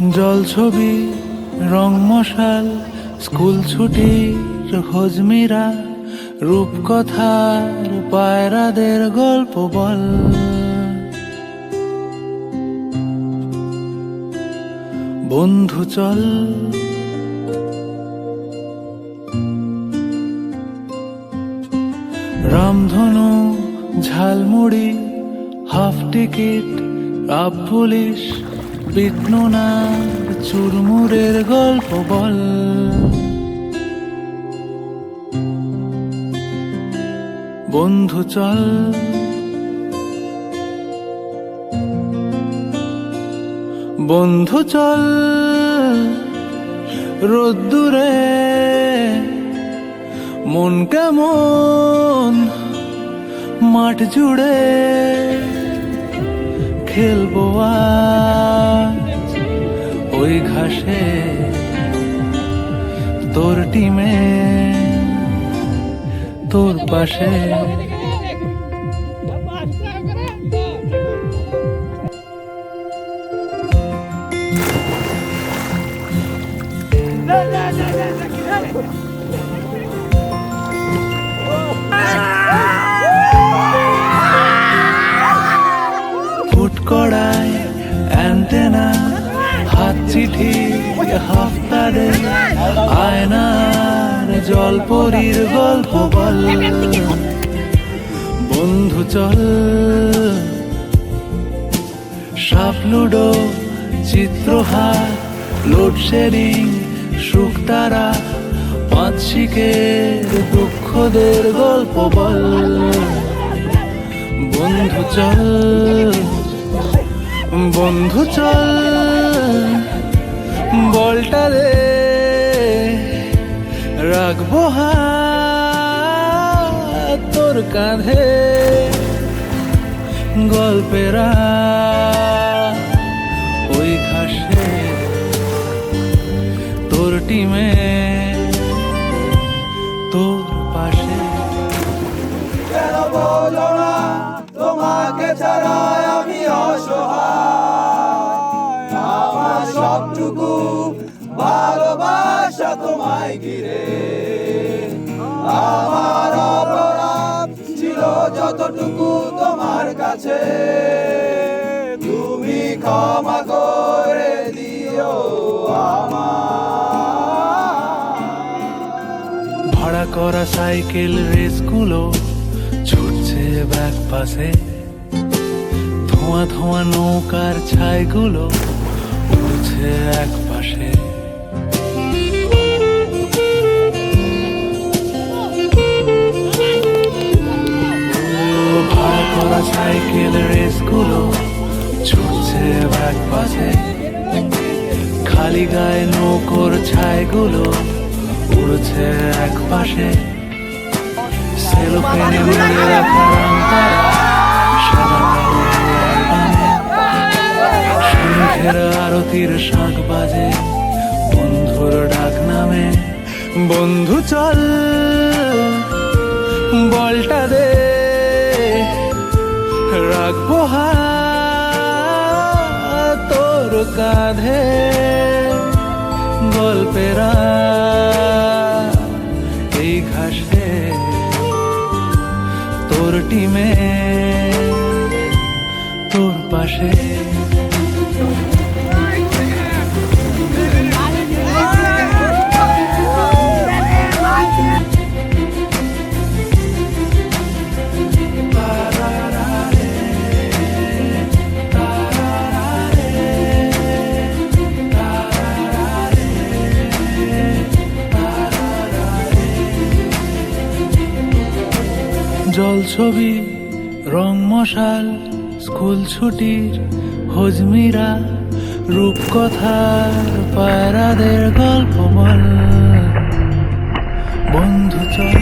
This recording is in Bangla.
জলছবি রং মশাল স্কুল ছুটির হজমিরা রূপকথার পায়রাদের গল্প বল। বন্ধু চল রামধনু jhalmuri half ticket up police বিটনুনার চুরমুরের গল্প বল। বন্ধু চল বন্ধু চল রোদ্দুরে মন কেমন মাঠ জুড়ে খেলবো আজ ওই ঘাসে তোর টিমে তোর পাশে। ফুটকড়ায় অ্যান্টেনা হাত চিঠি হাফতারে আয়নার জলপরীর গল্প বল। বন্ধু চল সাপ লুডো চিত্রহার লোডশেডিং শুকতারা পাঁচ শিকের দুঃখদের গল্প বল। বন্ধু চল বন্ধু চল বলটা দে রাখবো হাত তোর কাঁধে গল্পেরা ওই ঘাসে তোর টিমে তোর পাশে। কেন বলো না তোমাকে ছাড়া আমি অসহায়, আমার সবটুকু ভালোবাসা তোমায় ঘিরে। আমার অপরাধ ছিল যতটুকু তোমার কাছে, তুমি ক্ষমা করে দিও আমার। ভাড়া করা সাইকেল রেসগুলো ছুটছে ব্যাক পাশে, ধোঁয়া ধোঁয়া নৌকার ছাইগুলো উড়ছে এক পাশে। ভাড়া করা সাইকেল রেসগুলো ছুটছে ব্যাক পাশে, খালি গায়ে নৌকোর ছাইগুলো উড়ছে এক পাশে। সেলোফেনে মুড়ে রাখা রংতারা সাদা কালো অ্যালবামে, সন্ধ্যের আরতির শাঁখ বাজে বন্ধুর ডাক নামে। বন্ধু চল বলটা দে রাখবো হাত তোর কাঁধে গল্পেরা এই ঘাসে তোর টিমে তোর পাশে। জলছবি রং মশাল স্কুল ছুটির হজমিরা রূপকথার পায়রাদের গল্প বল। বন্ধু চল।